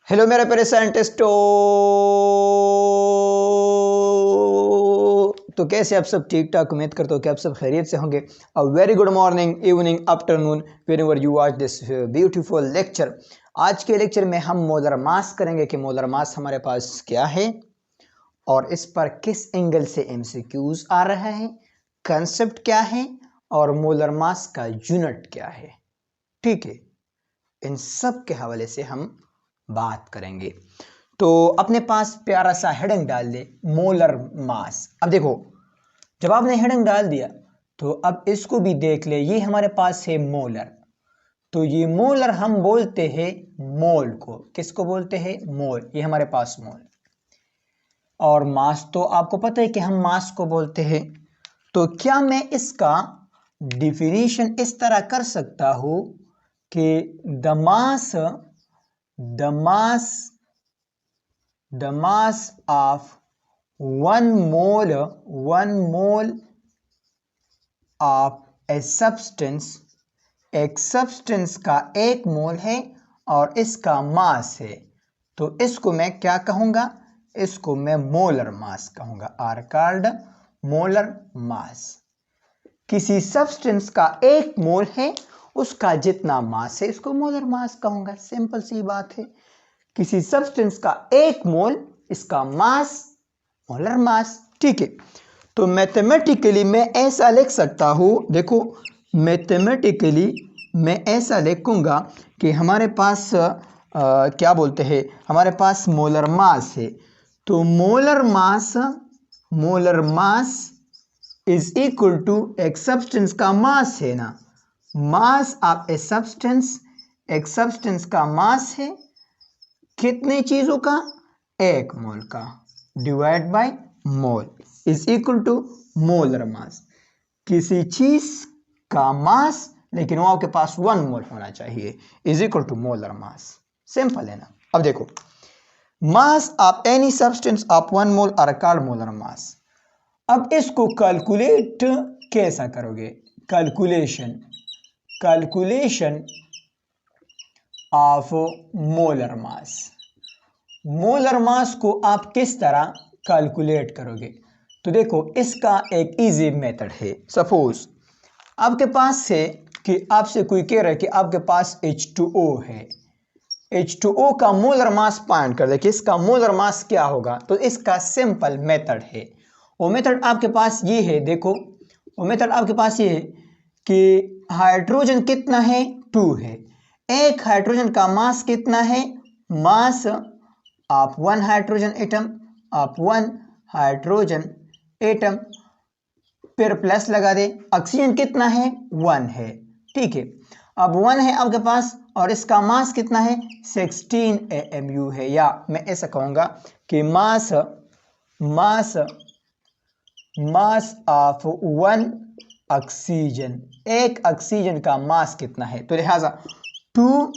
Hello मेरे प्यारे साइंटिस्टों। तो कैसे आप सब ठीक ठाक, उम्मीद करता हूँ कि आप सब खैरियत से होंगे। A very good morning, evening, afternoon, whenever you watch this beautiful lecture. आज के लेक्चर में हम मोलर मास करेंगे कि मोलर मास हमारे पास क्या है और इस पर किस एंगल से एमसीक्यूज आ रहा है, कंसेप्ट क्या है और मोलर मास का यूनिट क्या है। ठीक है, इन सब के हवाले से हम बात करेंगे। तो अपने पास प्यारा सा हेडिंग डाल दे, मोलर मास। अब देखो, जब आपने हेडिंग डाल दिया तो अब इसको भी देख ले, ये हमारे पास है मोलर। तो ये मोलर हम बोलते हैं मोल को। किसको बोलते हैं? मोल। ये हमारे पास मोल। और मास तो आपको पता है कि हम मास को बोलते हैं। तो क्या मैं इसका डिफिनीशन इस तरह कर सकता हूं कि the mass of one mole of a substance, एक सब्सटेंस का एक मोल है और इसका मास है, तो इसको मैं क्या कहूंगा? इसको मैं मोलर मास कहूंगा। Are called molar mass. किसी सब्सटेंस का एक मोल है, उसका जितना मास है इसको मोलर मास कहूंगा। सिंपल सी बात है। किसी सब्सटेंस का एक मोल, इसका मास मोलर मास। ठीक है, तो मैथमेटिकली मैं ऐसा लिख सकता हूं। देखो, मैथमेटिकली मैं ऐसा लिखूंगा कि हमारे पास क्या बोलते हैं, हमारे पास मोलर मास है। तो molar mass is equal to एक सब्सटेंस का मास है ना, मास ऑफ ए सब्सटेंस। एक सब्सटेंस का मास है कितने चीजों का? एक मोल का, divide by mole is equal to molar mass. किसी चीज का मास, लेकिन वो आपके पास 1 मोल होना चाहिए, is equal to molar mass. Simple है ना। अब देखो, mass of any substance of 1 mole are called molar mass. अब इसको कैलकुलेट कैसा करोगे? Calculation of molar mass. Molar mass को आप किस तरह कैलकुलेट करोगे? तो देखो, इसका एक इजी मेथड है। सपोज आपके पास है कि आपसे कोई कह रहा है कि आपके पास H2O है। H2O का मोलर मास फाइंड कर दे कि इसका मोलर मास क्या होगा। तो इसका सिंपल मेथड है। वो मेथड आपके पास ये है। देखो, वो मेथड आपके पास ये है कि हाइड्रोजन कितना है? 2 है। एक हाइड्रोजन का मास कितना है? मास ऑफ 1 हाइड्रोजन एटम, फिर प्लस लगा दे। ऑक्सीजन कितना है? 1 है। ठीक है, अब 1 है आपके पास और इसका मास कितना है? 16 AMU है। या मैं ऐसा कहूंगा कि मास ऑफ 1 ऑक्सीजन, एक ऑक्सीजन का मास कितना है? तो लिहाजा 2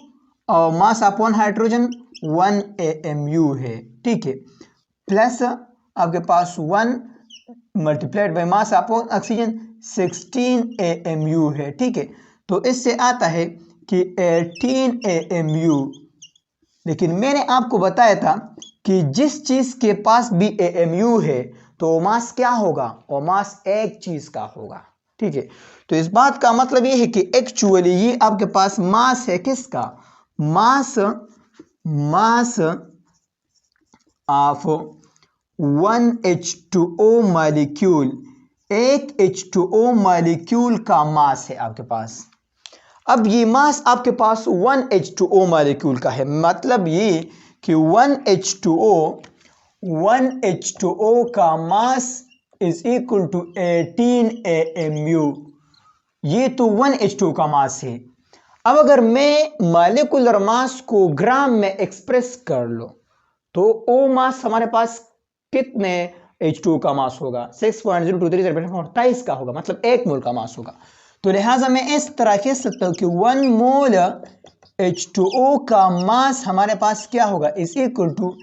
और मास ऑफ 1 हाइड्रोजन 1 AMU है। ठीक है, प्लस आपके पास 1 multiplied by mass of oxygen 16 AMU है। ठीक है, तो इससे आता है कि 18 AMU। लेकिन मैंने आपको बताया था कि जिस चीज के पास भी AMU है तो मास क्या होगा? वो मास एक चीज का होगा। ठीक है, तो इस बात का मतलब ये है कि एक्चुअली ये आपके पास मास है किसका? मास ऑफ 1 H2O मॉलिक्यूल, एक H2O मॉलिक्यूल का मास है आपके पास। अब ये मास आपके पास 1 H2O मॉलिक्यूल का है, मतलब ये कि 1 H2O का mass is equal to 18 AMU। ये तो 1 H2O का मास है। अब अगर मैं मॉलिक्यूलर मास को ग्राम में एक्सप्रेस कर लो तो ओ मास हमारे पास कितने H2O का मास होगा? 6.0237 का होगा, मतलब 1 मोल का मास होगा। तो लिहाजा मैं इस तरह कह सकता हूं कि 1 मोल H2O का मास हमारे पास क्या होगा? इज इक्वल टू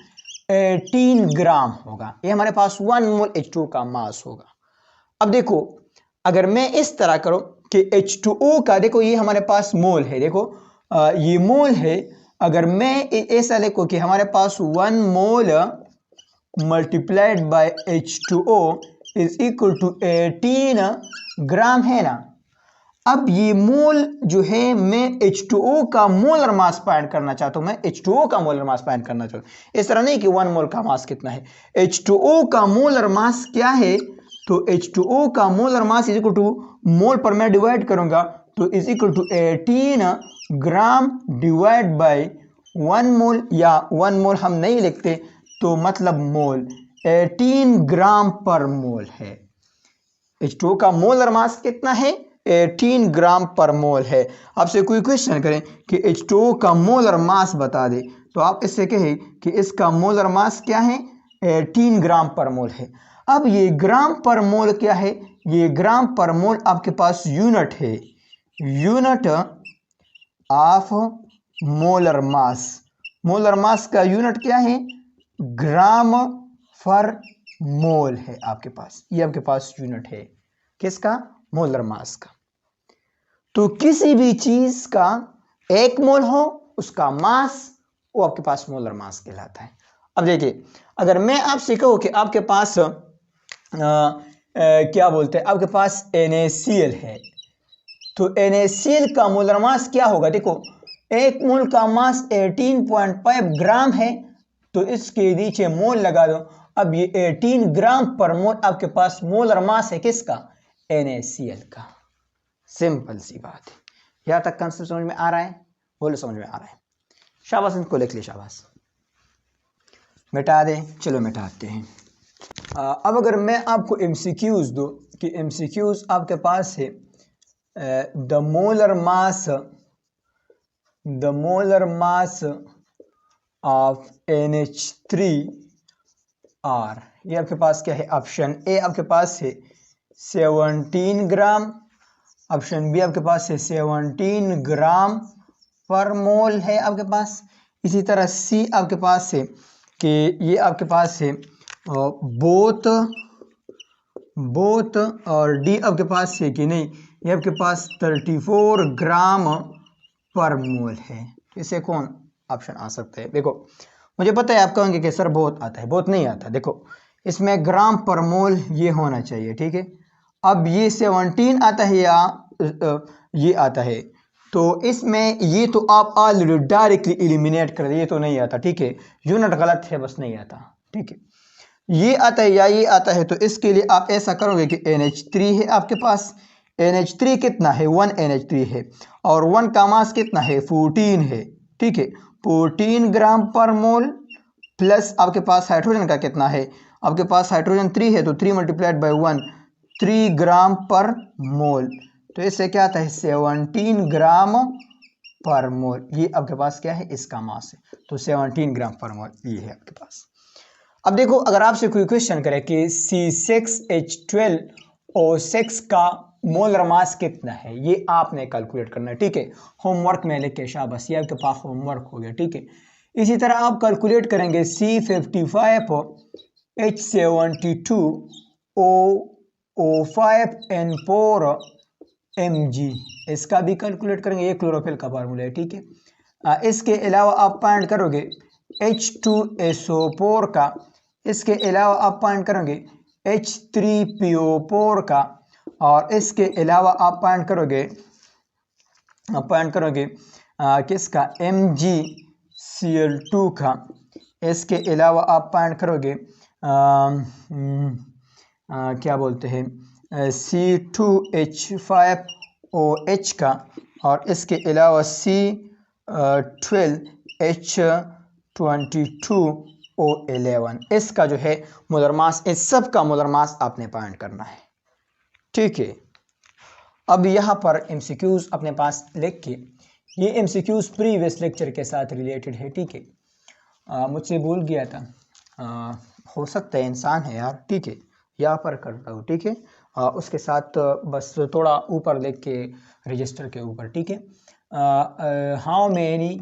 18 ग्राम होगा। ये हमारे पास 1 मोल H2O का मास होगा। अब देखो, अगर मैं इस तरह करूं कि H2O का, देखो ये हमारे पास मोल है। देखो ये मोल है अगर मैं ऐसा लिखूं कि हमारे पास 1 mole multiplied by H2O is equal to 18 gram है ना। अब ये मोल जो है मैं H2O का मोलर मास फाइंड करना चाहता हूं, मैं H2O का मोलर मास फाइंड करना चाहता हूं। इस तरह नहीं कि 1 मोल का मास कितना है, H2O का मोलर मास क्या है, तो H2O का molar mass is equal to, mole पर मैं डिवाइड करूंगा तो is equal to 18 gram divide by 1 mole, या 1 मोल हम नहीं लिखते तो मतलब मोल, 18 ग्राम पर मोल है। H2O का मोलर मास कितना है, 18 ग्राम पर मोल है। आपसे कोई क्वेश्चन करें कि H2O का मोलर मास बता दे तो आप इससे कहें कि इसका मोलर मास क्या है, 18 ग्राम पर मोल है। अब ये ग्राम पर मोल क्या है, ये ग्राम पर मोल आपके पास यूनिट है, unit of molar mass. Molar मास का यूनिट क्या है, ग्राम पर मोल है आपके पास, ये आपके पास यूनिट है किसका, मोलर मास का। तो किसी भी चीज का 1 मोल हो उसका मास वो आपके पास मोलर मास कहलाता है। अब देखिए अगर मैं आपसे कहूं कि आपके पास क्या बोलते हैं, आपके पास NaCl है, तो NaCl का मोलर मास क्या होगा, देखो 1 मोल का मास 18.5 ग्राम है, तो इसके नीचे मोल लगा दो। अब ये 18 ग्राम पर मोल आपके पास मोलर मास है किसका, NaCl का। सिंपल सी बात है। यहां तक कंसेप्ट समझ में आ रहा है, बोलो समझ में आ रहा है, शाबाश, इनको लिख ले शाबाश। मिटा दे, चलो मिटाते हैं। अब अगर मैं आपको MCQs दो कि MCQs आपके पास है the molar mass of NH3R, ये आपके पास क्या है, ऑप्शन ए आपके पास है 17 ग्राम, ऑप्शन बी आपके पास है 17 ग्राम पर मोल है आपके पास। इसी तरह सी आपके पास है कि ये आपके पास है बोथ और डी आपके पास है कि नहीं, ये आपके पास 34 ग्राम पर मोल है। इसे कौन ऑप्शन आ सकता है, देखो मुझे पता है आप कहेंगे कि सर बहुत आता है, बहुत नहीं आता, देखो इसमें ग्राम पर मोल ये होना चाहिए, ठीक है। अब ये 17 आता है या ये आता है, तो इसमें ये तो आप ऑलरेडी डायरेक्टली एलिमिनेट कर दिए, ये तो नहीं आता, ठीक है, यूनिट गलत है बस नहीं आता, ठीक है। ये आता है या ये आता है, तो इसके लिए आप ऐसा करोगे कि NH3 है आपके पास, NH3 कितना है, 1 NH3 है, और 1 का मास कितना है, 14 है, ठीक है, 14 ग्राम पर मोल, प्लस आपके पास हाइड्रोजन का कितना है, आपके पास हाइड्रोजन 3 है, तो 3 मल्टीप्लाइड बाई 1, 3 ग्राम पर मोल, तो इससे क्या आता है 17 ग्राम पर मोल, ये आपके पास क्या है, इसका मास है, तो 17 ग्राम पर मोल ये है आपके पास। अब देखो अगर आपसे कोई क्वेश्चन करे कि C6H12O6 का मोलर मास कितना है, ये आपने कैलकुलेट करना है, ठीक है, होमवर्क में लिख के शाबाश, ये आपके पास होमवर्क हो गया, ठीक है। इसी तरह आप कैलकुलेट करेंगे C55H72O5N4 mg, इसका भी कैलकुलेट करेंगे, ये क्लोरोफिल का फार्मूला है, ठीक है। इसके अलावा आप फाइंड करोगे H2SO4 का, इसके अलावा आप फाइंड करोगे H3PO4 का, और इसके अलावा आप फाइंड करोगे किसका, MgCl2 का, इसके अलावा आप फाइंड करोगे क्या बोलते हैं C2H5OH का, और इसके अलावा C12H22O11, इसका जो है मोलर मास, इस सब का मोलर मास आपने फाइंड करना है, ठीक है। अब यहाँ पर MCQs अपने पास लिख के, ये MCQs प्रीवियस लेक्चर के साथ रिलेटेड है, ठीक है, मुझसे भूल गया था, हो सकता है इंसान है यार, ठीक है, यहाँ पर करता हूँ, ठीक है, उसके साथ बस थोड़ा ऊपर लिख के रजिस्टर के ऊपर, ठीक है। How many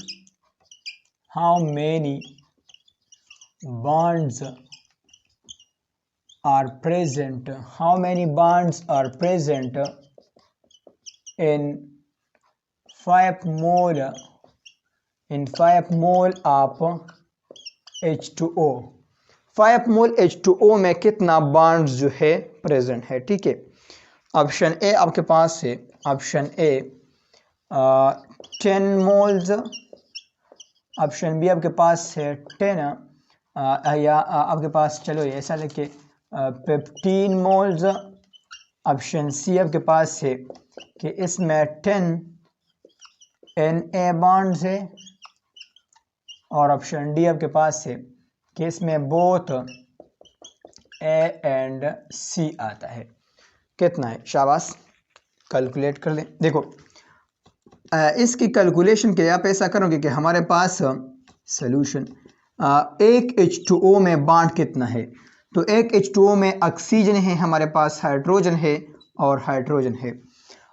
bonds are present, how many bonds are present in 5 mole in 5 mole of H2O। 5 mole H2O में कितना बॉन्ड जो है प्रेजेंट है, ठीक है। ऑप्शन ए आपके पास है, option A 10 moles, option B आपके पास है 10 या आपके पास चलो ऐसा लिखे 15 मोल्स, ऑप्शन सी आपके पास है कि इसमें 10 Na बॉन्ड्स है, और ऑप्शन डी आपके पास है कि इसमें बोथ A एंड C आता है। कितना है, शाबाश, कैलकुलेट कर लें। देखो इसकी कैलकुलेशन के लिए आप ऐसा करोगे कि हमारे पास सॉल्यूशन एक H2O में बॉन्ड कितना है, तो एक H2O में ऑक्सीजन है, हमारे पास हाइड्रोजन है और हाइड्रोजन है।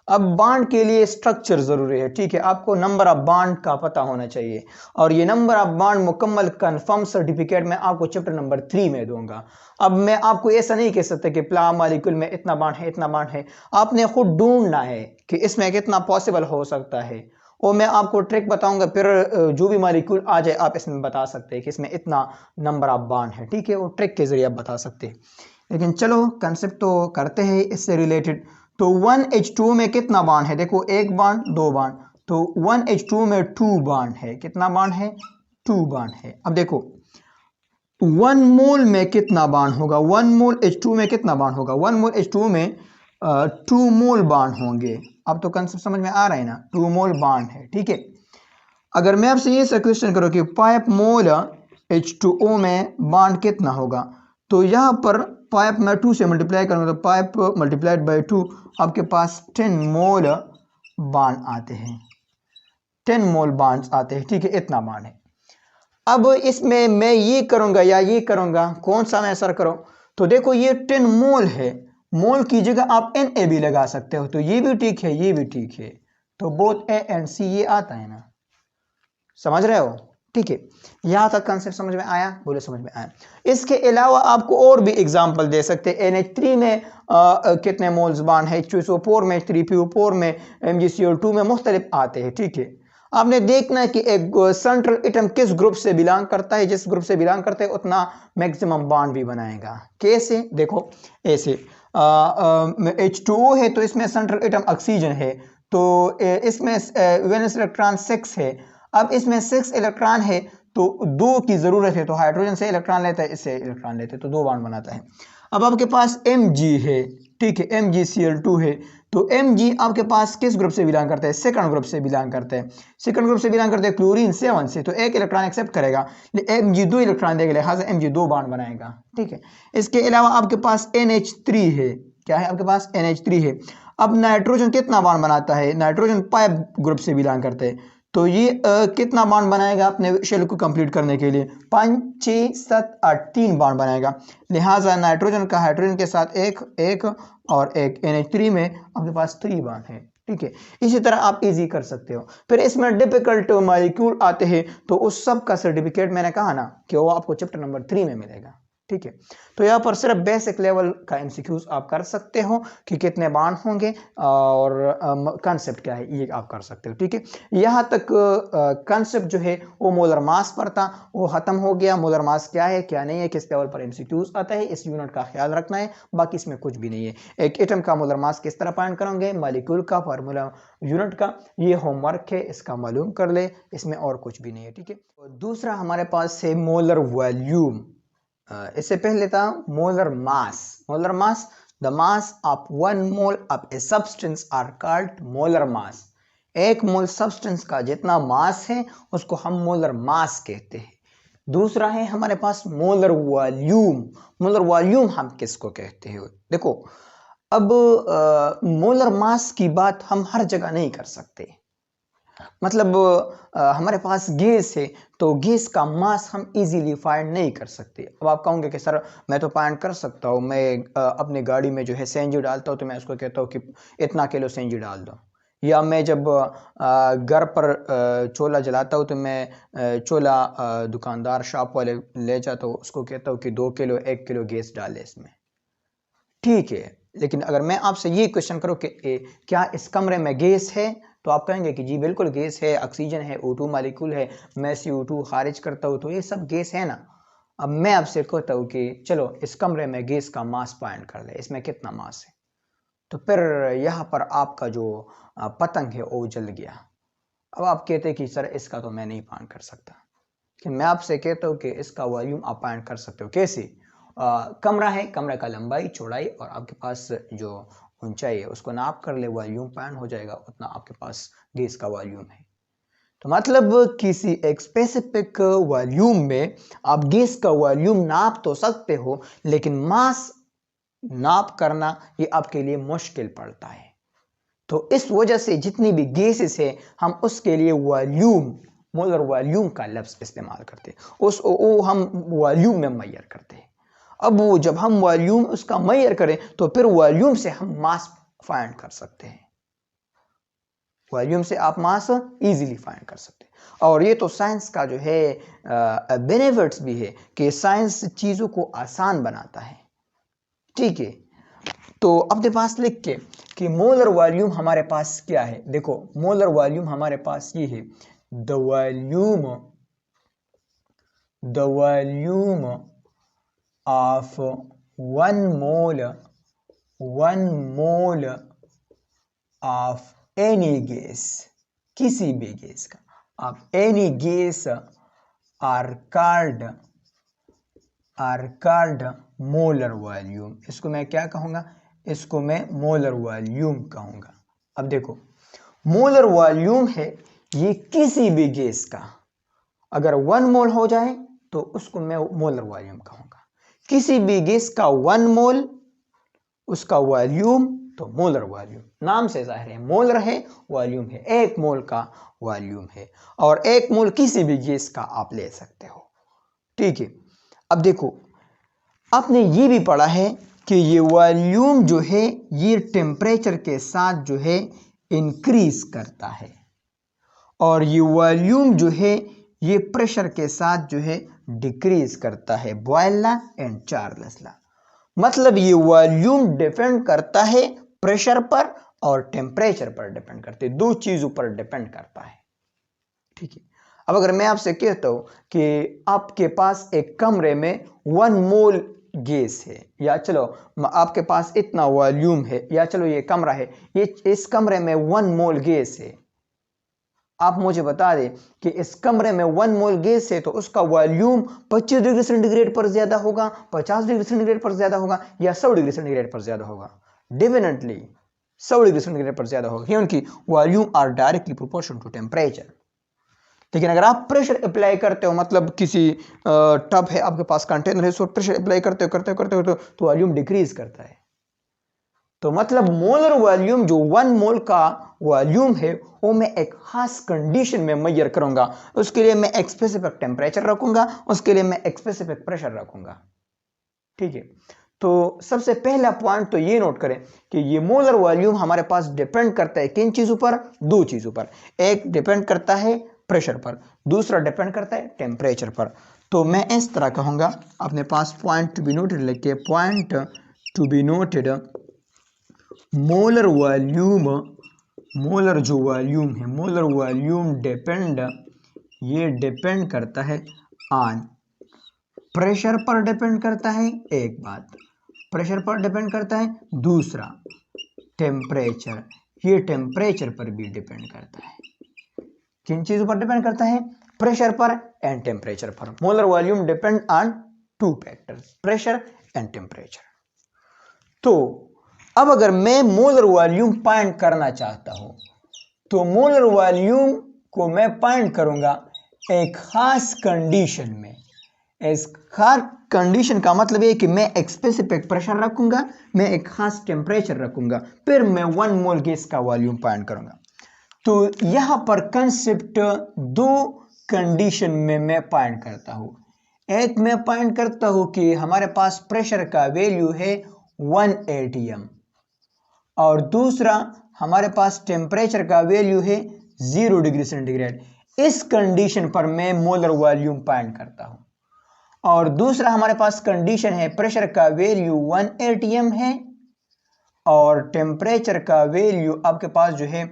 अब बॉन्ड के लिए स्ट्रक्चर ज़रूरी है, ठीक है। आपको नंबर ऑफ बॉन्ड का पता होना चाहिए, और ये नंबर ऑफ बॉन्ड मुकम्मल कंफर्म सर्टिफिकेट मैं आपको चैप्टर नंबर 3 में दूंगा। अब मैं आपको ऐसा नहीं कह सकता कि प्ला मालिक्यूल में इतना बॉन्ड है, इतना बॉन्ड है। आपने खुद ढूंढना है कि इसमें कितना पॉसिबल हो सकता है, और मैं आपको ट्रिक बताऊंगा, फिर जो भी मालिक्यूल आ जाए आप इसमें बता सकते हैं कि इसमें इतना नंबर ऑफ बॉन्ड है, ठीक है। वो ट्रिक के जरिए आप बता सकते हैं। लेकिन चलो कंसेप्ट तो करते हैं इससे रिलेटेड। तो 1H2 में कितना बॉन्ड है, देखो एक बॉन्ड, दो बॉन्ड, तो 1H2 में 2 बॉन्ड है। कितना बॉन्ड है, 2 बॉन्ड है। अब देखो 1 मोल में कितना बॉन्ड होगा, 1 मोल H2 में कितना बॉन्ड होगा, 1 मोल H2 में 2 मोल बॉन्ड होंगे। अब तो कंसेप्ट समझ में आ रहा है ना, 2 मोल बॉन्ड है, ठीक है। अगर मैं आपसे ये क्वेश्चन करूँ कि 5 मोल H2O में बॉन्ड कितना होगा, तो यहाँ पर 5 में 2 से मल्टीप्लाई करूँगा, तो 5 मल्टीप्लाइड बाई 2 आपके पास 10 मोल बॉन्ड आते हैं, 10 मोल बॉन्ड्स आते हैं, ठीक है। इतना बॉन्ड है। अब इसमें मैं ये करूँगा या ये करूँगा, कौन सा मैं असर करूँ, तो देखो ये 10 मोल है, मोल की जगह आप Na भी लगा सकते हो, तो ये भी ठीक है, ये भी ठीक है, तो बोथ A एंड C ये आता है ना, समझ रहे हो, ठीक है। यहां तक कंसेप्ट समझ में आया, बोले समझ में आया। इसके अलावा आपको और भी एग्जांपल दे सकते हैं। NH3 में कितने मोल्स बॉन्ड है, H2SO4 में, 3PO4 में, MgCl2 में मुख्तलिफ आते हैं, ठीक है। आपने देखना है कि एक सेंट्रल एटम किस ग्रुप से बिलोंग करता है, जिस ग्रुप से बिलोंग करता है उतना मैक्सिमम बॉन्ड भी बनाएगा। कैसे, देखो ऐसे H2O है तो इसमें सेंट्रल एटम ऑक्सीजन है, तो इसमें वैलेंस इलेक्ट्रॉन 6 है। अब इसमें 6 इलेक्ट्रॉन है तो 2 की जरूरत है, तो हाइड्रोजन से इलेक्ट्रॉन लेता है, इससे इलेक्ट्रॉन लेते हैं, तो 2 बॉन्ड बनाता है। अब आपके पास Mg है, ठीक है, MgCl2 है, तो Mg आपके पास किस ग्रुप से बिलोंग करता है, सेकंड ग्रुप से बिलोंग करता है, सेकंड ग्रुप से बिलोंग करते हैं क्लोरीन 7 से, तो एक इलेक्ट्रॉन एक्सेप्ट करेगा, Mg 2 इलेक्ट्रॉन देगा, लिहाजा Mg 2 बॉन्ड बनाएगा, ठीक है। इसके अलावा आपके पास NH3 है, क्या है आपके पास NH3 है। अब नाइट्रोजन कितना बॉन्ड बनाता है, नाइट्रोजन 5 ग्रुप से बिलोंग करते हैं, तो ये कितना बॉन्ड बनाएगा अपने शेल को कंप्लीट करने के लिए, 5 6 7 8 3 बॉन्ड बनाएगा, लिहाजा नाइट्रोजन का हाइड्रोजन के साथ एक और एक NH3 में आपके पास 3 बॉन्ड है, ठीक है। इसी तरह आप इजी कर सकते हो। फिर इसमें डिफिकल्ट मॉलिक्यूल आते हैं, तो उस सब का सर्टिफिकेट मैंने कहा ना कि वो आपको चैप्टर नंबर 3 में मिलेगा, ठीक है। तो यहाँ पर सिर्फ बेसिक लेवल का MCQs आप कर सकते हो कि कितने बॉन्ड होंगे और कंसेप्ट क्या है ये आप कर सकते हो, ठीक है। यहाँ तक कंसेप्ट जो है वो मोलर मास पर था, वो खत्म हो गया। मोलर मास क्या है, क्या नहीं है, किस लेवल पर MCQs आता है, इस यूनिट का ख्याल रखना है, बाकी इसमें कुछ भी नहीं है। एक एटम का मोलर मास किस तरह फाइंड करोगे, मॉलिक्यूल का, फार्मूला यूनिट का, ये होमवर्क है, इसका मालूम कर ले, इसमें और कुछ भी नहीं है, ठीक है। दूसरा हमारे पास है मोलर वॉल्यूम। इससे पहले था molar mass. Molar mass, the mass of 1 mole of a substance are called molar mass. एक मोल सब्सटेंस का जितना मास है उसको हम मोलर मास कहते हैं। दूसरा है हमारे पास मोलर वॉल्यूम। मोलर वॉल्यूम हम किसको कहते हैं, देखो अब मोलर मास की बात हम हर जगह नहीं कर सकते। मतलब हमारे पास गैस है तो गैस का मास हम इजीली फाइंड नहीं कर सकते। अब आप कहोगे कि सर मैं तो फाइंड कर सकता हूँ, मैं अपनी गाड़ी में जो है सीएनजी डालता हूँ तो मैं उसको कहता हूँ कि इतना किलो सीएनजी डाल दो, या मैं जब घर पर चूल्हा जलाता हूँ तो मैं चूल्हा दुकानदार शॉप वाले ले जाता हूँ, उसको कहता हूँ कि 2 किलो 1 किलो गैस डाले इसमें, ठीक है। लेकिन अगर मैं आपसे ये क्वेश्चन करूँ कि क्या इस कमरे में गैस है, तो आप कहेंगे कि जी बिल्कुल गैस है, ऑक्सीजन है, O2 मालिक्यूल है, मैं CO2 खारिज करता हूँ तो ये सब गैस है ना। अब मैं आपसे कहता हूँ कि चलो इस कमरे में गैस का मास फाइंड कर ले, इसमें कितना मास है। तो फिर यहाँ पर आपका जो पतंग है वो जल गया। अब आप कहते हैं कि सर इसका तो मैं नहीं फाइंड कर सकता, कि मैं आपसे कहता हूँ कि इसका वॉल्यूम आप फाइंड कर सकते हो। कैसे? कमरा है, कमरे का लंबाई चौड़ाई और आपके पास जो ऊंचाई है उसको नाप कर ले, वॉल्यूम फाइंड हो जाएगा, उतना आपके पास गैस का वॉल्यूम है। तो मतलब किसी एक स्पेसिफिक वॉल्यूम में आप गैस का वॉल्यूम नाप तो सकते हो, लेकिन मास नाप करना ये आपके लिए मुश्किल पड़ता है। तो इस वजह से जितनी भी गैसेस है हम उसके लिए वॉल्यूम, मोलर वॉल्यूम का लफ्ज इस्तेमाल करते हैं, वो हम वॉल्यूम में मेजर करते हैं। अब वो जब हम वॉल्यूम उसका मेजर करें तो फिर वॉल्यूम से हम मास फाइंड कर सकते हैं, वॉल्यूम से आप मास इजीली फाइंड कर सकते हैं। और ये तो साइंस का जो है बेनिफिट्स भी है कि साइंस चीज़ों को आसान बनाता है। ठीक है, तो अपने पास लिख के कि मोलर वॉल्यूम हमारे पास क्या है। देखो मोलर वॉल्यूम हमारे पास ये है, the volume of one mole of any gas, किसी भी गैस का, of any gas are called molar volume. इसको मैं क्या कहूँगा? इसको मैं मोलर वॉल्यूम कहूँगा। अब देखो मोलर वॉल्यूम है ये किसी भी गैस का, अगर 1 मोल हो जाए तो उसको मैं मोलर वॉल्यूम कहूँगा। किसी भी गैस का 1 मोल उसका वॉल्यूम तो मोलर वॉल्यूम, नाम से जाहिर है मोलर है, वॉल्यूम है, 1 मोल का वॉल्यूम है। और 1 मोल किसी भी गैस का आप ले सकते हो। ठीक है, अब देखो आपने ये भी पढ़ा है कि ये वॉल्यूम जो है ये टेम्परेचर के साथ जो है इंक्रीज करता है, और ये वॉल्यूम जो है ये प्रेशर के साथ जो है डिक्रीज करता है। Boyle law and Charles law, मतलब ये वॉल्यूम डिपेंड करता है प्रेशर पर और टेम्परेचर पर डिपेंड करते हैं, दो चीजों पर डिपेंड करता है। ठीक है, अब अगर मैं आपसे कहता हूं कि आपके पास एक कमरे में 1 मोल गैस है, या चलो आपके पास इतना वॉल्यूम है, या चलो ये कमरा है, ये इस कमरे में 1 मोल गैस है, आप मुझे बता दें कि इस कमरे में 1 मोल गैस है तो उसका वॉल्यूम 25 डिग्री सेंटीग्रेड पर ज्यादा होगा, 50 डिग्री सेंटीग्रेड पर ज्यादा होगा, या 100 डिग्री सेंटीग्रेड पर ज्यादा होगा? डेफिनेटली 100 डिग्री सेंटीग्रेड पर ज्यादा होगा, क्योंकि volume are directly proportional to temperature. लेकिन अगर आप प्रेशर अप्लाई करते हो, मतलब किसी टब है आपके पास, कंटेनर है, उसको प्रेशर अप्लाई करते हो तो वॉल्यूम डिक्रीज करता है। तो मतलब मोलर वॉल्यूम जो 1 मोल का वॉल्यूम है वो मैं एक खास कंडीशन में मेजर करूंगा, उसके लिए मैं एक स्पेसिफिक टेम्परेचर रखूंगा, उसके लिए मैं एक स्पेसिफिक प्रेशर रखूंगा। ठीक है, तो सबसे पहला पॉइंट तो ये नोट करें कि ये मोलर वॉल्यूम हमारे पास डिपेंड करता है किन चीजों पर? 2 चीजों पर। एक डिपेंड करता है प्रेशर पर, दूसरा डिपेंड करता है टेम्परेचर पर। तो मैं इस तरह कहूंगा, अपने पास पॉइंट टू बी नोटेड लिखिए, point to be noted, molar volume, molar जो वॉल्यूम है, मोलर वॉल्यूम ये डिपेंड करता है ऑन प्रेशर पर, डिपेंड करता है, एक बात प्रेशर पर डिपेंड करता है, दूसरा टेम्परेचर, ये टेम्परेचर पर भी डिपेंड करता है। किन चीजों पर डिपेंड करता है? प्रेशर पर एंड टेम्परेचर पर। Molar volume depend on 2 factors, pressure and temperature. तो अब अगर मैं मोलर वॉल्यूम फाइंड करना चाहता हूं तो मोलर वॉल्यूम को मैं फाइंड करूंगा एक खास कंडीशन में। इस खास कंडीशन का मतलब है कि मैं एक स्पेसिफिक प्रेशर रखूंगा, मैं एक खास टेम्परेचर रखूंगा, फिर मैं 1 मोल गैस का वॉल्यूम फाइंड करूंगा। तो यहां पर कंसेप्ट 2 कंडीशन में मैं फाइंड करता हूं। एक मैं फाइंड करता हूं कि हमारे पास प्रेशर का वैल्यू है 1 atm, और दूसरा हमारे पास टेम्परेचर का वैल्यू है 0 डिग्री सेंटीग्रेड। इस कंडीशन पर मैं मोलर वॉल्यूम फाइंड करता हूं। और दूसरा हमारे पास कंडीशन है प्रेशर का वैल्यू 1 atm है और टेम्परेचर का वैल्यू आपके पास जो है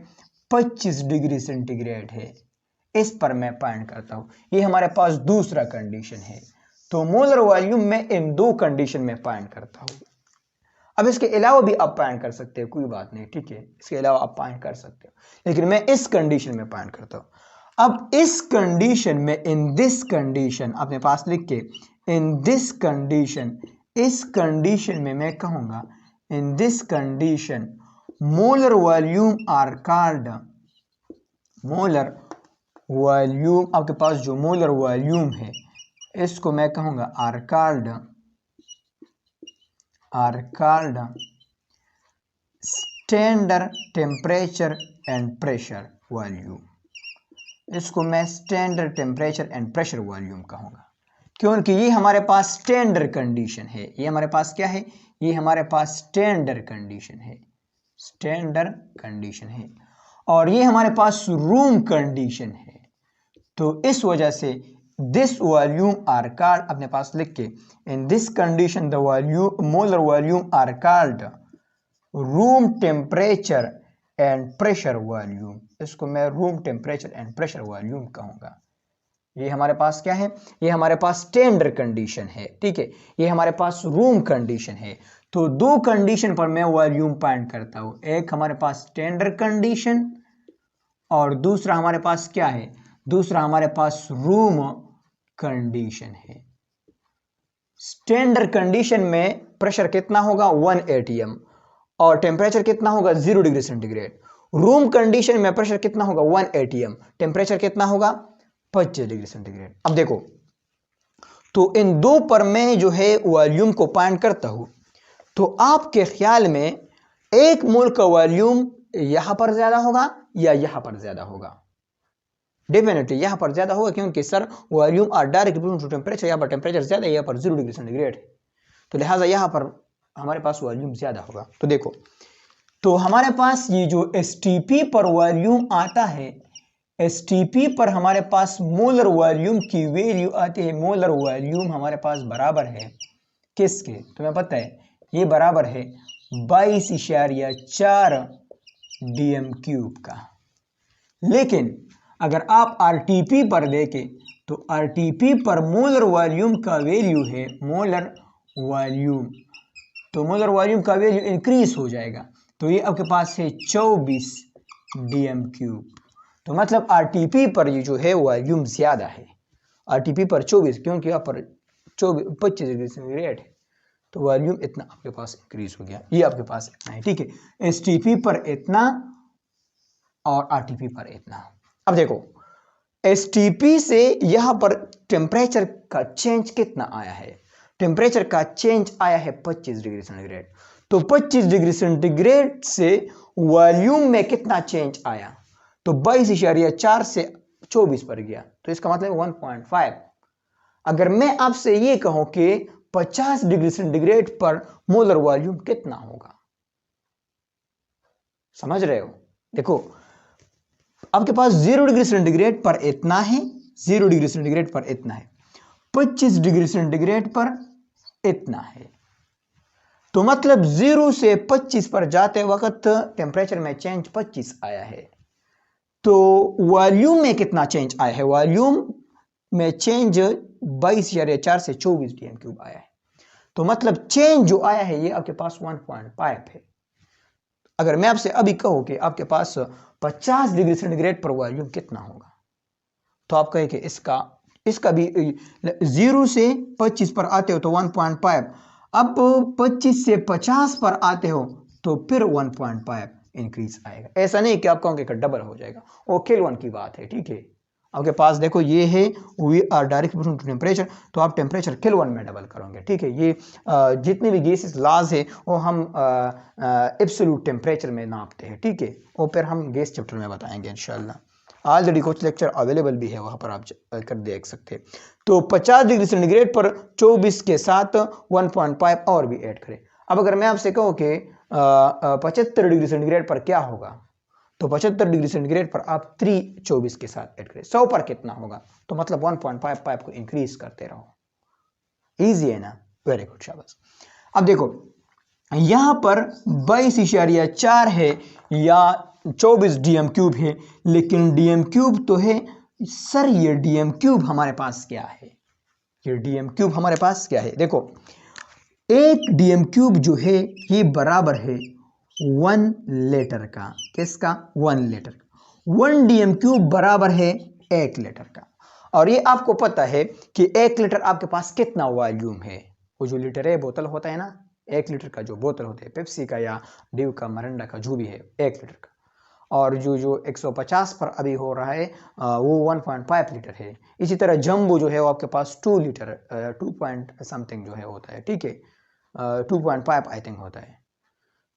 25 डिग्री सेंटीग्रेड है, इस पर मैं पॉइंट करता हूं। ये हमारे पास दूसरा कंडीशन है। तो मोलर वॉल्यूम में इन दो कंडीशन में पॉइंट करता हूं। अब इसके अलावा भी आप पॉइंट कर सकते हैं, कोई बात नहीं, ठीक है, इसके अलावा आप पॉइंट कर सकते हो, लेकिन मैं इस कंडीशन में पॉइंट करता हूं। अब इस कंडीशन में, इन दिस कंडीशन, अपने पास लिख के, इन दिस कंडीशन, इस कंडीशन में मैं कहूंगा in this condition molar volume are called, molar volume, आपके पास जो मोलर वॉल्यूम है इसको मैं कहूंगा are called standard temperature and pressure volume. इसको मैं standard temperature and pressure volume कहूंगा, क्योंकि ये हमारे पास स्टैंडर्ड कंडीशन है। ये हमारे पास क्या है? ये हमारे पास स्टैंडर्ड कंडीशन है, स्टैंडर्ड कंडीशन है, और ये हमारे पास रूम कंडीशन है। तो इस वजह से दिस वॉल्यूम आर कॉल्ड, अपने पास लिख के, in this condition the volume, molar volume are called room temperature and pressure volume. इसको मैं room temperature and pressure volume कहूंगा। ये हमारे पास क्या है? ये हमारे पास स्टैंडर्ड कंडीशन है, ठीक है, ये हमारे पास रूम कंडीशन है। तो दो कंडीशन पर मैं वॉल्यूम पॉइंट करता हूं, एक हमारे पास स्टैंडर्ड कंडीशन और दूसरा हमारे पास क्या है? दूसरा हमारे पास रूम कंडीशन है। स्टैंडर्ड कंडीशन में प्रेशर कितना होगा? 1 atm, और टेम्परेचर कितना होगा? 0 डिग्री सेंटीग्रेड। रूम कंडीशन में प्रेशर कितना होगा? 1 atm, टेम्परेचर कितना होगा? 25 डिग्री सेंटीग्रेड। अब देखो, तो इन दो पर मैं जो है वॉल्यूम को पॉइंट करता हूं, तो आपके ख्याल में एक मोल का वॉल्यूम यहां पर ज्यादा होगा या यहां पर ज्यादा होगा? डेफिनेटली यहां पर ज्यादा होगा, क्योंकि sir volume are direct to temperature, यहां पर टेम्परेचर ज्यादा है, यहां पर 0 डिग्री सेंटीग्रेड है, तो लिहाजा यहां पर हमारे पास वॉल्यूम ज्यादा होगा। तो देखो, तो हमारे पास ये जो एसटीपी पर वॉल्यूम आता है, एसटीपी पर हमारे पास मोलर वॉल्यूम की वैल्यू आती है। मोलर वॉल्यूम हमारे पास बराबर है किसके? तुम्हें पता है, ये बराबर है 22.4 dm³ का। लेकिन अगर आप आरटीपी पर देखें, तो आरटीपी पर मोलर वॉल्यूम का वैल्यू है, मोलर वॉल्यूम, तो मोलर वॉल्यूम का वैल्यू इंक्रीज हो जाएगा। तो ये आपके पास है 24 dm³। तो मतलब आरटीपी पर ये जो है वॉल्यूम ज्यादा है, आरटीपी पर 24, क्योंकि यहाँ पर 25 डिग्री सेंटीग्रेड है, तो वॉल्यूम इतना आपके पास इंक्रीज हो गया। ये आपके पास इतना है, ठीक है, एसटीपी पर इतना और आरटीपी पर इतना। अब देखो, एसटीपी से यहां पर टेम्परेचर का चेंज कितना आया है? टेम्परेचर का चेंज आया है 25 डिग्री सेंटीग्रेड। तो 25 डिग्री सेंटीग्रेड से वॉल्यूम में कितना चेंज आया? तो 22.4 से 24 पर गया, तो इसका मतलब 1.5। अगर मैं आपसे ये कहूं कि 50 डिग्री सेंटीग्रेड पर मोलर वॉल्यूम कितना होगा? समझ रहे हो? देखो, आपके पास 0 डिग्री सेंटीग्रेड पर इतना है, 0 डिग्री सेंटीग्रेड पर इतना है, 25 डिग्री सेंटीग्रेड पर इतना है। तो मतलब 0 से 25 पर जाते वक्त टेम्परेचर में चेंज 25 आया है। तो वॉल्यूम में कितना चेंज आया है? वॉल्यूम में चेंज 22.4 से 24 dm³ आया है। तो मतलब चेंज जो आया है ये आपके पास 1.5 है। अगर मैं आपसे अभी कहूं कि आपके पास 50 डिग्री सेंटीग्रेड पर वॉल्यूम कितना होगा, तो आप कहें कि इसका भी 0 से 25 पर आते हो तो 1.5, अब 25 से 50 पर आते हो तो फिर 1.5 इंक्रीज आएगा। ऐसा नहीं कि आप कहोगे कि डबल हो जाएगा, वो केल्विन की बात है, ठीक है। आपके पास देखो, ये है we are direct to temperature, तो आप टेम्परेचर केल्विन में डबल करोगे, ठीक है। ये जितने भी गैसेस लाज है वो हम एब्सोल्यूट टेम्परेचर में नापते हैं, ठीक है, वो फिर हम गैस चैप्टर में बताएंगे इंशाल्लाह। ऑलरेडी कुछ लेक्चर अवेलेबल भी है, वहाँ पर आप कर देख सकते हैं। तो 50 डिग्री सेंटीग्रेड पर 24 के साथ 1.5 और भी ऐड करें। अब अगर मैं आपसे कहूँ कि 75 डिग्री सेंटीग्रेड पर क्या होगा, तो 75 डिग्री सेंटीग्रेड पर आप 324 के साथ ऐड करें। 100 पर कितना होगा? तो मतलब 1.5 को इंक्रीज करते रहो। इजी है ना? वेरी गुड, शाबाश। अब देखो, यहां पर 22.4 है या 24 डीएम क्यूब है, लेकिन डीएम क्यूब तो है सर, ये डीएम क्यूब हमारे पास क्या है, ये डीएम क्यूब हमारे पास क्या है। देखो एक डीएम क्यूब जो है ये बराबर है 1 लीटर का, किसका, 1 लीटर का। 1 डीएम क्यूब बराबर है 1 लीटर का। और ये आपको पता है कि 1 लीटर आपके पास कितना वॉल्यूम है। वो जो लीटर है बोतल होता है ना, 1 लीटर का जो बोतल होता है पेप्सी का या ड्यू का, मरंडा का, जो भी है 1 लीटर का। और जो 150 पर अभी हो रहा है वो 1.5 लीटर है। इसी तरह जम्बो जो है वो आपके पास 2 लीटर 2 पॉइंट समथिंग जो है होता है, ठीक है, 2.5 आई थिंक होता है।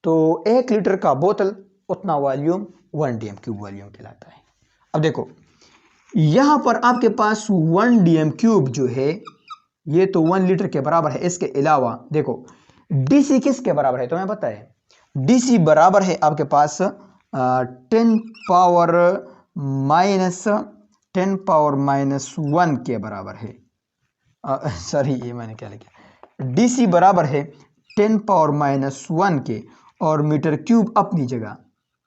तो 1 लीटर का बोतल उतना वॉल्यूम 1 डीएम क्यूब वॉल्यूम कहलाता है। अब देखो यहां पर आपके पास 1 डीएम क्यूब जो है ये तो 1 लीटर के बराबर है। इसके अलावा देखो डीसी किसके बराबर है तुम्हें पता है? डीसी बराबर है आपके पास 10 पावर माइनस 1 के बराबर है। सॉरी ये मैंने क्या लिखा, डीसी बराबर है 10 पावर माइनस 1 के, और मीटर क्यूब अपनी जगह,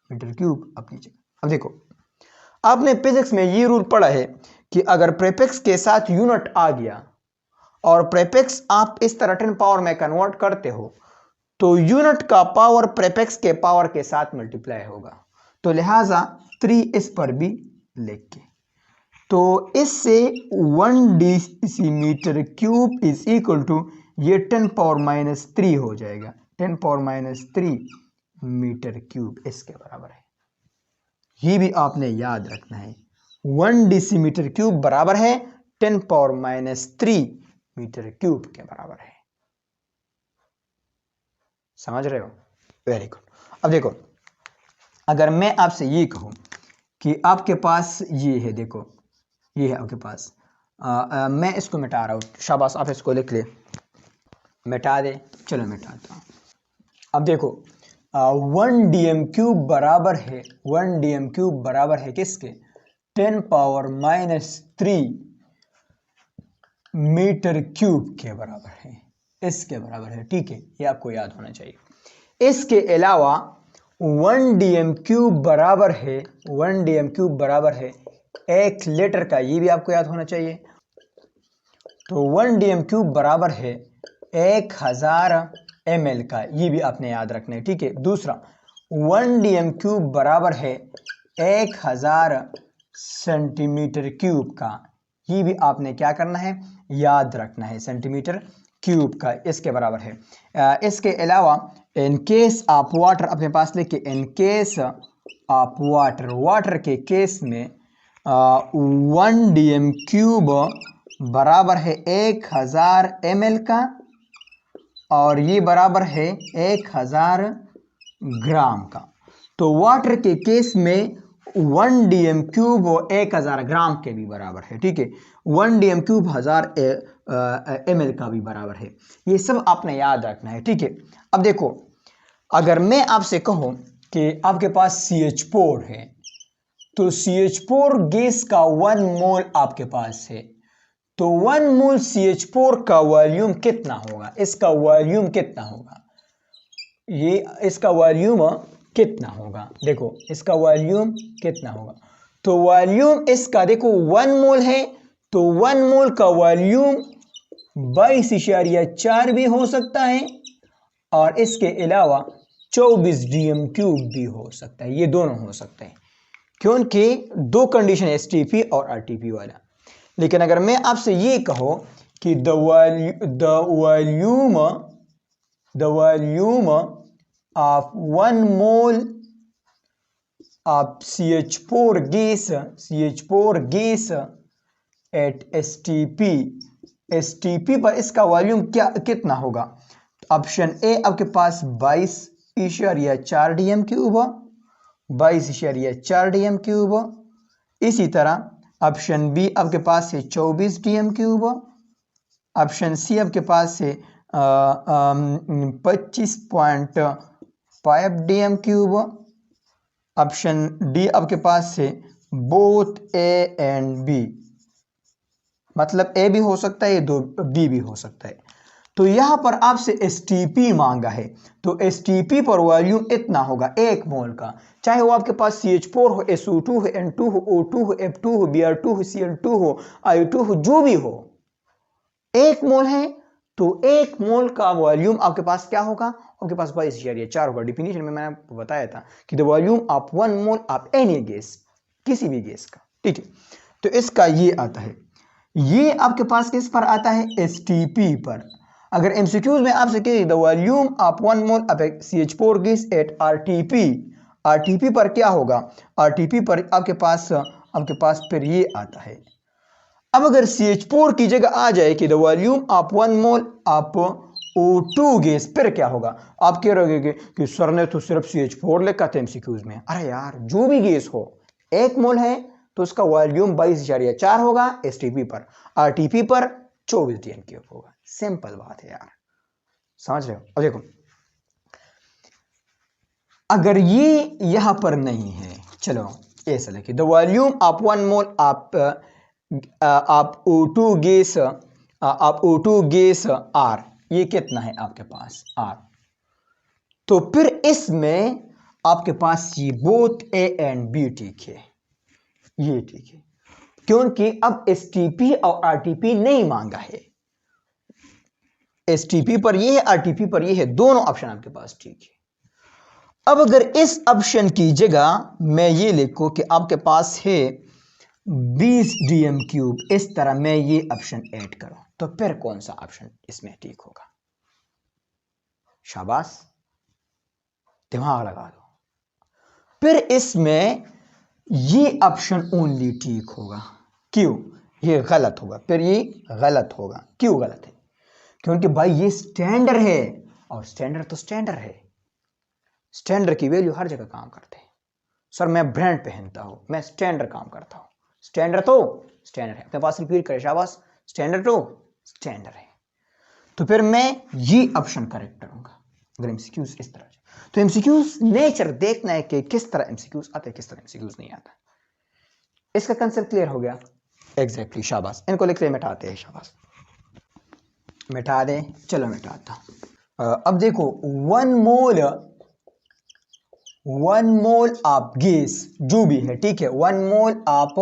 मीटर क्यूब अपनी जगह। अब देखो आपने फिजिक्स में ये रूल पढ़ा है कि अगर प्रीफिक्स के साथ यूनिट आ गया और प्रीफिक्स आप इस तरह 10 पावर में कन्वर्ट करते हो तो यूनिट का पावर प्रीफिक्स के पावर के साथ मल्टीप्लाई होगा। तो लिहाजा 3 इस पर भी लिख के, तो इससे 1 decimeter cube is equal to ये 10 पावर माइनस 3 हो जाएगा। 10 पावर माइनस 3 मीटर क्यूब इसके बराबर है। ये भी आपने याद रखना है, 1 डेसीमीटर क्यूब बराबर है 10 पावर माइनस 3 मीटर क्यूब के बराबर है। समझ रहे हो? Very good. अब देखो अगर मैं आपसे ये कहूं कि आपके पास ये है, देखो ये है आपके पास, मैं इसको मिटा रहा हूं, शाबाश आप इसको लिख ले, मिटा दे, चलो मिटाता हूं। अब देखो 1 डीएम क्यूब बराबर है, 1 डीएम क्यूब बराबर है किसके, 10 पावर माइनस 3 मीटर क्यूब के बराबर है, इसके बराबर है, ठीक है, ये आपको याद होना चाहिए। इसके अलावा 1 डीएम क्यूब बराबर है, 1 डीएम क्यूब बराबर है 1 लीटर का, ये भी आपको याद होना चाहिए। तो 1 डीएम क्यूब बराबर है 1000 ml का, ये भी आपने याद रखना है, ठीक है। दूसरा 1 डीएम क्यूब बराबर है 1000 सेंटीमीटर क्यूब का, ये भी आपने क्या करना है, याद रखना है, सेंटीमीटर क्यूब का इसके बराबर है। इसके अलावा इन केस आप वाटर अपने पास लेके, इन केस आप वाटर, वाटर के केस में 1 डीएम क्यूब बराबर है 1000 ml का, और ये बराबर है 1000 ग्राम का। तो वाटर के केस में 1 डीएम क्यूब 1000 ग्राम के भी बराबर है, ठीक है। 1 डीएम क्यूब 1000 ml का भी बराबर है। ये सब आपने याद रखना है, ठीक है। अब देखो अगर मैं आपसे कहूं कि आपके पास CH4 है, तो CH4 गैस का 1 मोल आपके पास है, तो 1 मोल CH4 का वॉल्यूम कितना होगा, इसका वॉल्यूम कितना होगा, ये इसका वॉल्यूम कितना होगा, देखो इसका वॉल्यूम कितना होगा। तो वॉल्यूम इसका देखो 1 मोल है, तो 1 मोल का वॉल्यूम 22.4 भी हो सकता है, और इसके अलावा 24 डीएम क्यूब भी हो सकता है, ये दोनों हो सकते हैं, क्योंकि 2 कंडीशन है, STP और RTP वाला। लेकिन अगर मैं आपसे ये कहो कि the volume of 1 mole of CH4 gas at STP पर इसका वॉल्यूम कितना होगा। ऑप्शन ए आपके पास 22.4 डीएम क्यूब, 22.4 डीएम क्यूब। इसी तरह ऑप्शन बी आपके पास है 24 डीएम क्यूब, ऑप्शन सी आपके पास है 25.5 डीएम क्यूब, ऑप्शन डी आपके पास है बोथ ए एंड बी, मतलब ए भी हो सकता है, दो बी भी हो सकता है। तो यहाँ पर आपसे एसटीपी मांगा है, तो एसटीपी पर वॉल्यूम इतना होगा 1 मोल का, चाहे वो आपके पास CH4 हो, SO2 हो, N2 हो, O2 हो, F2 हो, Br2 हो, Cl2 हो, I2 हो, जो भी हो, 1 मोल है तो 1 मोल का वॉल्यूम आपके पास क्या होगा, आपके पास 22.4 होगा। डिफिनीशन में मैंने आपको बताया था कि the volume of 1 mole of any gas, किसी भी गैस का, ठीक है। तो इसका ये आता है, ये आपके पास किस पर आता है, एसटीपी पर। अगर एमसीक्यूज में आपसे कहे the volume of 1 mole of CH4 gas at RTP, RTP पर क्या होगा, आरटीपी पर आपके पास फिर ये आता है। अब अगर CH4 की जगह आ जाए कि the volume of 1 mole of O2 gas, फिर क्या होगा, आप कह रहे हो कि सर ने तो सिर्फ CH4 लिखा था एमसीक्यूज में। अरे यार, जो भी गैस हो 1 मोल है तो उसका वॉल्यूम 22.4 होगा एसटीपी पर, आरटीपी पर 24 dm क्यूब होगा। सिंपल बात है यार, समझ रहे हो। अब देखो, अगर ये यहां पर नहीं है, चलो ऐसा लिखिए, द वॉल्यूम ऑफ 1 मोल आप O2 गैस R, ये कितना है आपके पास R, तो फिर इसमें आपके पास ये बोथ A एंड B ठीक है, ये ठीक है, क्योंकि अब एसटीपी और आरटीपी नहीं मांगा है, एसटीपी पर ये है, आरटीपी पर ये है, दोनों ऑप्शन आपके पास ठीक है। अब अगर इस ऑप्शन की जगह मैं ये लिखूं कि आपके पास है 20 dm क्यूब, इस तरह मैं ये ऑप्शन ऐड करूं, तो फिर कौन सा ऑप्शन इसमें ठीक होगा, शाबाश, दिमाग लगा दो। फिर इसमें ये ऑप्शन ओनली ठीक होगा, क्यों, ये गलत होगा, फिर ये गलत होगा। क्यों गलत है, क्योंकि भाई ये स्टैंडर्ड है, और स्टैंडर्ड तो स्टैंडर्ड है, स्टैंडर्ड की वैल्यू हर जगह काम करते हैं। सर मैं ब्रांड पहनता हूं, मैं स्टैंडर्ड काम करता हूं, स्टैंडर्ड तो स्टैंडर्ड है, अपने पास रिपीट करें, शाबाश, स्टैंडर्ड तो स्टैंडर्ड है। तो फिर मैं ये ऑप्शन करेक्ट करूंगा अगर एमसीक्यूज इस तरह। तो एमसीक्यूज नेचर देखना है कि किस तरह एमसीक्यूज आता है, किस तरह एमसीक्यूज नहीं आता। इसका कंसेप्ट क्लियर हो गया, एग्जैक्टली, शाबाश। इनको लिख ले, मिटाते हैं, शाबाश, मिटा दे, चलो मिटाता। अब देखो 1 मोल ऑफ गैस जो भी है, ठीक है, 1 मोल ऑफ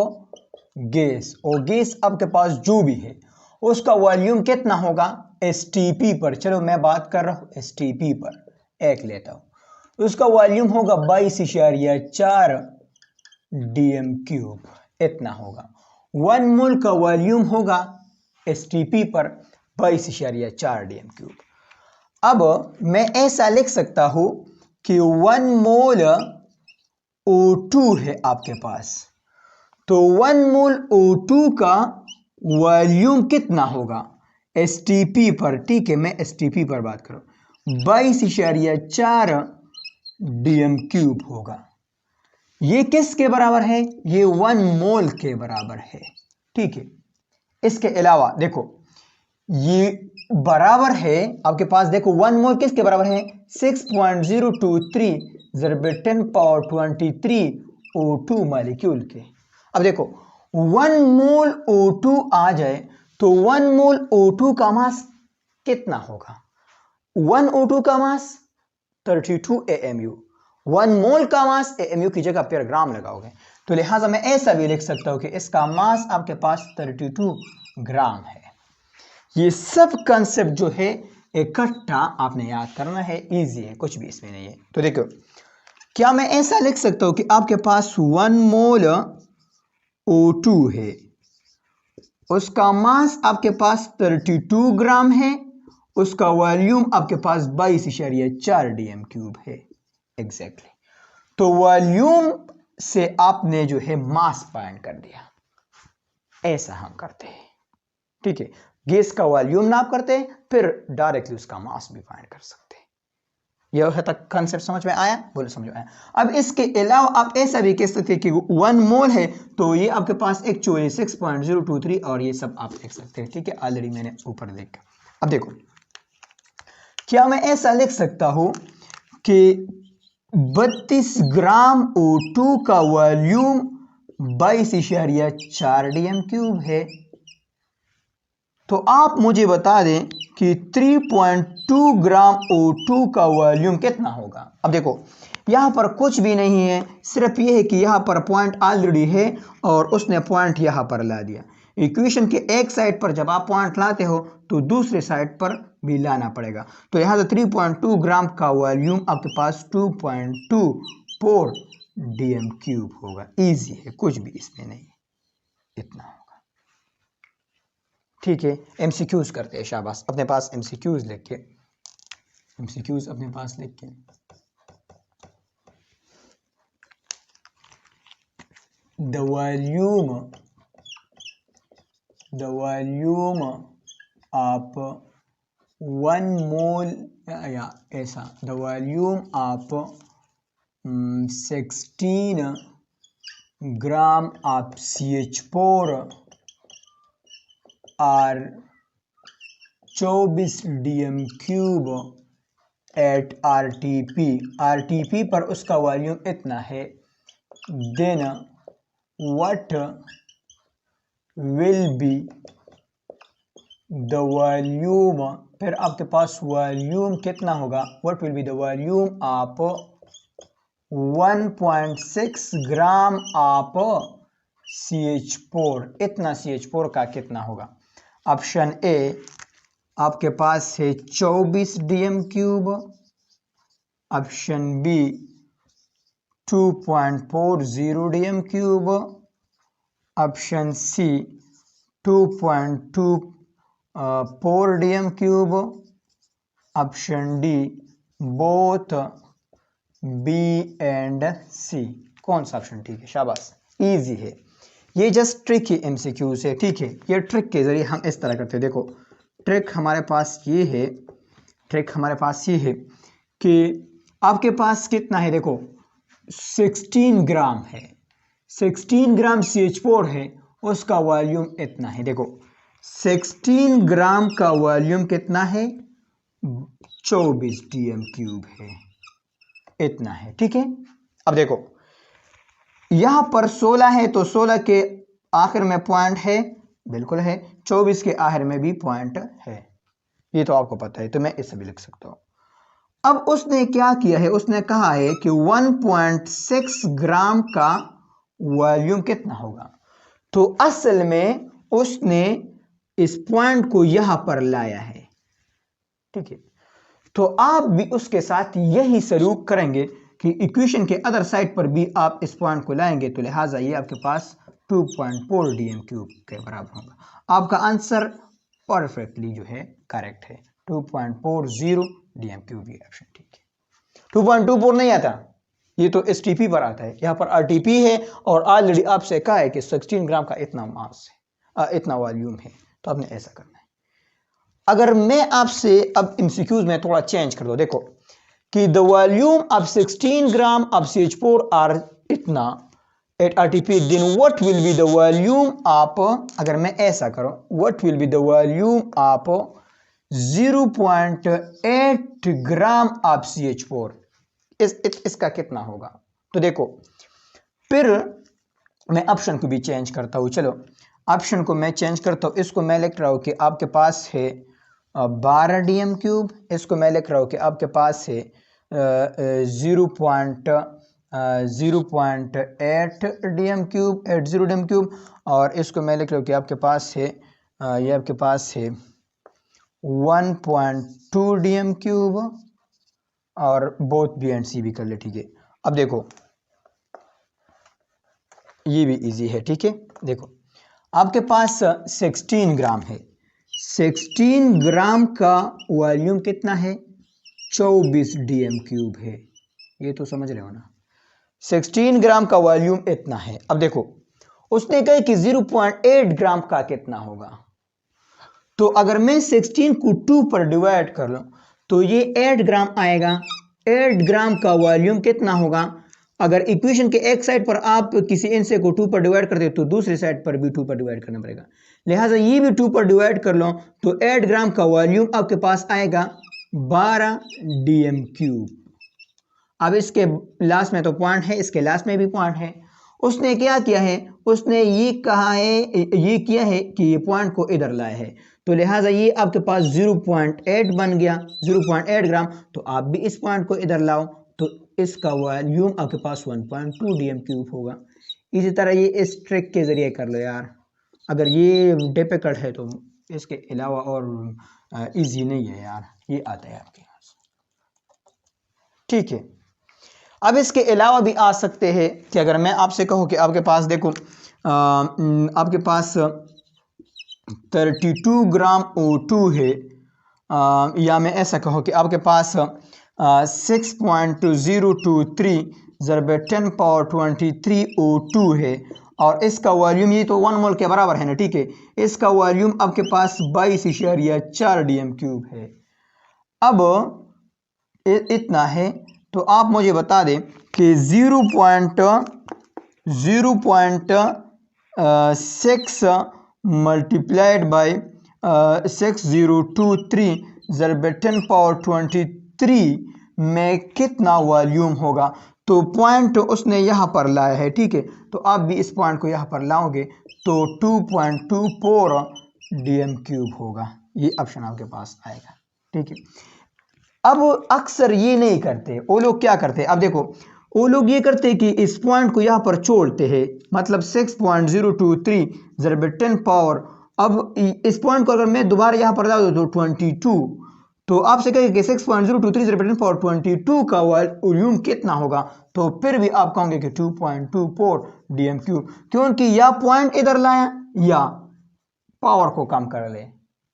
गैस, और गैस आपके पास जो भी है उसका वॉल्यूम कितना होगा एसटीपी पर, चलो मैं बात कर रहा हूं एसटीपी पर, एक लेता हूं, उसका वॉल्यूम होगा 22.4 dm क्यूब, इतना होगा। 1 मोल का वॉल्यूम होगा एसटीपी पर 22.4 dm क्यूब। अब मैं ऐसा लिख सकता हूं कि 1 मोल O2 है आपके पास, तो 1 मोल O2 का वॉल्यूम कितना होगा एसटीपी पर, ठीक है, मैं एसटीपी पर बात करूं, 22.4 dm क्यूब होगा। ये किसके बराबर है, ये 1 मोल के बराबर है, ठीक है। इसके अलावा देखो ये बराबर है आपके पास, देखो 1 मोल किसके बराबर है, 6.023 × 10⁻23 O2 मॉलिक्यूल के। अब देखो 1 मोल O2 आ जाए तो 1 मोल O2 का मास कितना होगा, 1 O2 का मास 32 AMU, 1 मोल का मास AMU की जगह पर ग्राम लगाओगे, तो लिहाजा मैं ऐसा भी लिख सकता हूं कि इसका मास आपके पास 32 ग्राम है। ये सब कंसेप्ट जो है इकट्ठा आपने याद करना है, इजी है, कुछ भी इसमें नहीं है। तो देखो, क्या मैं ऐसा लिख सकता हूं कि आपके पास 1 मोल O2 है, उसका मास आपके पास 32 ग्राम है, उसका वॉल्यूम आपके पास 22.4 dm क्यूब है, एग्जैक्टली। तो वॉल्यूम से आपने जो है मास फाइंड कर दिया, ऐसा हम करते हैं, ठीक है। गैस का वॉल्यूम नाप करते हैं, फिर डायरेक्टली उसका मास भी फाइंड कर सकते हैं। यह तक कंसेप्ट समझ में आया, बोलो समझ में आया। अब इसके अलावा आप ऐसा भी कह सकते हैं कि 1 मोल है तो ये आपके पास एक्चुअली 6.023 और ये सब आप देख सकते हैं, ठीक है, ऑलरेडी मैंने ऊपर देखा। अब देखो, क्या मैं ऐसा लिख सकता हूं कि 32 ग्राम O2 का वॉल्यूम 22.4 dm क्यूब है, तो आप मुझे बता दें कि 3.2 ग्राम O2 का वॉल्यूम कितना होगा। अब देखो यहाँ पर कुछ भी नहीं है, सिर्फ ये है कि यहाँ पर पॉइंट ऑलरेडी है और उसने पॉइंट यहाँ पर ला दिया। इक्वेशन के एक साइड पर जब आप पॉइंट लाते हो तो दूसरे साइड पर भी लाना पड़ेगा। तो यहाँ से 3.2 ग्राम का वॉल्यूम आपके पास 2.24 dm³ होगा। इजी है, कुछ भी इसमें नहीं, इतना होगा। ठीक है, MCQs करते हैं। शाबाश, अपने पास MCQs लिख के, MCQs अपने पास लिख के the volume of 1 mole या ऐसा the volume of 16 gram of CH4 or 24 dm³ at RTP पर उसका वॉल्यूम इतना है। Then what will be the volume, फिर आपके पास वॉल्यूम कितना होगा, what will be the volume of 1.6 gram of CH4, इतना CH4 का कितना होगा। ऑप्शन ए आपके पास है 24 dm³, option B 2.40 dm³, option C 2.24 dm³, option D both B and C. कौन सा ऑप्शन ठीक है? शाबाश, इजी है, ये जस्ट ट्रिक ही MCQ से। ठीक है, ये ट्रिक के जरिए हम इस तरह करते हैं। देखो ट्रिक हमारे पास ये है, ट्रिक हमारे पास ये है कि आपके पास कितना है, देखो 16 ग्राम है, 16 ग्राम CH4 है, उसका वॉल्यूम इतना है। देखो 16 ग्राम का वॉल्यूम कितना है, 24 dm³ है, इतना है। ठीक है, अब देखो यहां पर 16 है तो 16 के आखिर में पॉइंट है, बिल्कुल है, 24 के आखिर में भी पॉइंट है, ये तो आपको पता है, तो मैं इसे भी लिख सकता हूं। अब उसने क्या किया है, उसने कहा है कि 1.6 ग्राम का वॉल्यूम कितना होगा। तो असल में उसने इस पॉइंट को यहां पर लाया है। ठीक है, तो आप भी उसके साथ यही सलूक करेंगे कि इक्वेशन के अदर साइड पर भी आप इस पॉइंट को लाएंगे, तो लिहाजा ये आपके पास 2.4 dm³ के बराबर होगा। आपका आंसर परफेक्टली जो है करेक्ट है, 2.40 dm³ ये ऑप्शन ठीक है। 2.24 नहीं आता, ये तो STP पर आता है, यहाँ पर RTP है और ऑलरेडी आपसे कहा है कि 16 ग्राम का इतना मास है, इतना वॉल्यूम है, तो आपने ऐसा करना है। अगर मैं आपसे अब MCQs में थोड़ा चेंज कर दो, देखो कि the volume of 16 gram of CH4 are इतना at RTP, then what will be the volume of, अगर मैं ऐसा करूं, what will be the volume of 0.8 gram of CH4, इसका कितना होगा। तो देखो फिर मैं ऑप्शन को भी चेंज करता हूं, चलो ऑप्शन को मैं चेंज करता हूं, इसको मैं लिख रहा हूं कि आपके पास है 12 dm³, इसको मैं लिख रहा हूं कि आपके पास है 0.8 dm³, 80 dm³, और इसको मैं लिख रहा हूं कि आपके पास है ये आपके पास है 1.2 dm³, और बोथ बी एंड सी भी कर ले। ठीक है, अब देखो ये भी इजी है। ठीक है, देखो आपके पास 16 ग्राम है, 16 ग्राम का वॉल्यूम कितना है, 24 dm³ है, ये तो समझ रहे हो ना, 16 ग्राम का वॉल्यूम इतना है। अब देखो उसने कहा कि 0.8 ग्राम का कितना होगा, तो अगर मैं 16 को 2 पर डिवाइड कर लूं तो ये 8 ग्राम आएगा। 8 ग्राम का वॉल्यूम कितना होगा, अगर इक्वेशन के एक साइड पर आप किसी इनसे को 2 पर डिवाइड करते तो दूसरी साइड पर भी 2 पर डिवाइड करना पड़ेगा, लिहाजा ये भी 2 पर डिवाइड कर लो तो 8 ग्राम का वॉल्यूम आपके पास आएगा 12 dm³। अब इसके लास्ट में तो पॉइंट है, इसके लास्ट में भी पॉइंट है। उसने क्या किया है, उसने ये कहा है, ये किया है कि ये पॉइंट को इधर लाया है, तो लिहाजा ये आपके पास 0.8 बन गया, 0.8 ग्राम। तो आप भी इस पॉइंट को इधर लाओ तो इसका वॉल्यूम आपके पास 1.2 DM³ होगा। इसी तरह ये इस ट्रिक के ज़रिए कर लो यार, अगर ये डिफिकल्ट है तो इसके अलावा और इजी नहीं है यार, ये आता है आपके पास। ठीक है, अब इसके अलावा भी आ सकते हैं कि अगर मैं आपसे कहूँ कि आपके पास देखो आपके पास 32 ग्राम O2 है, या मैं ऐसा कहूँ कि आपके पास 6.023 ज़रब 10⁻23 O2 है और इसका वॉल्यूम ये तो 1 मोल के बराबर है ना। ठीक है, इसका वॉल्यूम आपके पास 22.4 DM³ है। अब इतना है तो आप मुझे बता दें कि 0.6 मल्टीप्लाइड बाई 6023 ज़रब 10⁻23 में कितना वॉल्यूम होगा। तो पॉइंट उसने यहाँ पर लाया है। ठीक है, तो आप भी इस पॉइंट को यहाँ पर लाओगे तो 2.24 DM³ होगा। ये ऑप्शन आपके पास आएगा। ठीक है, अब अक्सर ये नहीं करते वो लोग, क्या करते हैं, अब देखो वो लोग ये करते हैं कि इस पॉइंट को यहाँ पर छोड़ते हैं, मतलब 6.023 ज़रब 10⁻, अब इस पॉइंट को अगर मैं दोबारा यहाँ पर डाल दूँ तो 22, तो आपसे कहेंगे कि 6.023 ज़रब 10⁻22 का वॉल्यूम कितना होगा, तो फिर भी आप कहोगे कि 2.24 DM³, क्योंकि या पॉइंट इधर लाया या पावर को कम कर ले,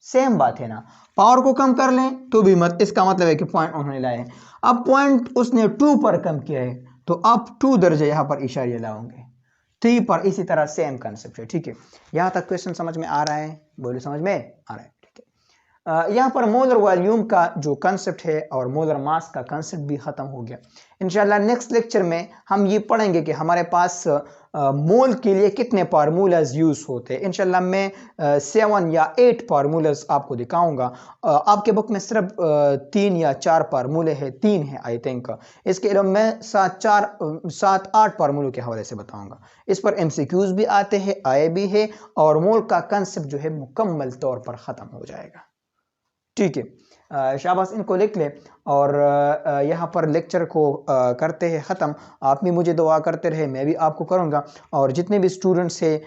सेम बात है ना। पावर को कम कर लें तो भी इसका मतलब है कि पॉइंट उन्होंने लाए हैं। अब पॉइंट उसने 2 पर कम किया है तो आप 2 दर्जे यहां पर इशारे लाओगे 3 पर। इसी तरह सेम कंसेप्ट है। ठीक है, यहां तक क्वेश्चन समझ में आ रहा है? बोलो, समझ में आ रहा है? ठीक है, यहाँ पर मोलर वॉल्यूम का जो कंसेप्ट है और मोलर मास का कंसेप्ट भी खत्म हो गया। इंशाल्लाह नेक्स्ट लेक्चर में हम ये पढ़ेंगे कि हमारे पास मोल के लिए कितने फार्मूलाज यूज होते हैं। इंशाल्लाह मैं 7 या 8 फार्मूलाज आपको दिखाऊंगा। आपके बुक में सिर्फ 3 या 4 फार्मूले हैं, 3 है आई थिंक। इसके अलावा मैं 7-8 फार्मूलों के हवाले से बताऊंगा। इस पर MCQs भी आते हैं, आए भी है, और मोल का कंसेप्ट जो है मुकम्मल तौर पर ख़त्म हो जाएगा। ठीक है, शाबाश, इनको लिख ले और यहाँ पर लेक्चर को करते हैं ख़त्म। आप भी मुझे दुआ करते रहे, मैं भी आपको करूँगा, और जितने भी स्टूडेंट्स हैं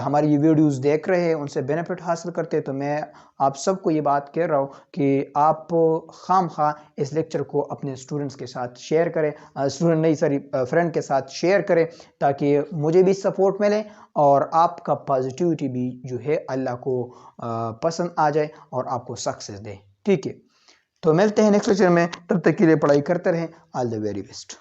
हमारी ये वीडियोस देख रहे हैं उनसे बेनिफिट हासिल करते हैं, तो मैं आप सबको ये बात कह रहा हूँ कि आप खामखा इस लेक्चर को अपने स्टूडेंट्स के साथ शेयर करें, फ्रेंड के साथ शेयर करें, ताकि मुझे भी सपोर्ट मिले और आपका पॉजिटिविटी भी जो है अल्लाह को पसंद आ जाए और आपको सक्सेस दे। ठीक है, तो मिलते हैं नेक्स्ट लेक्चर में, तब तक के लिए पढ़ाई करते रहें। All the very best.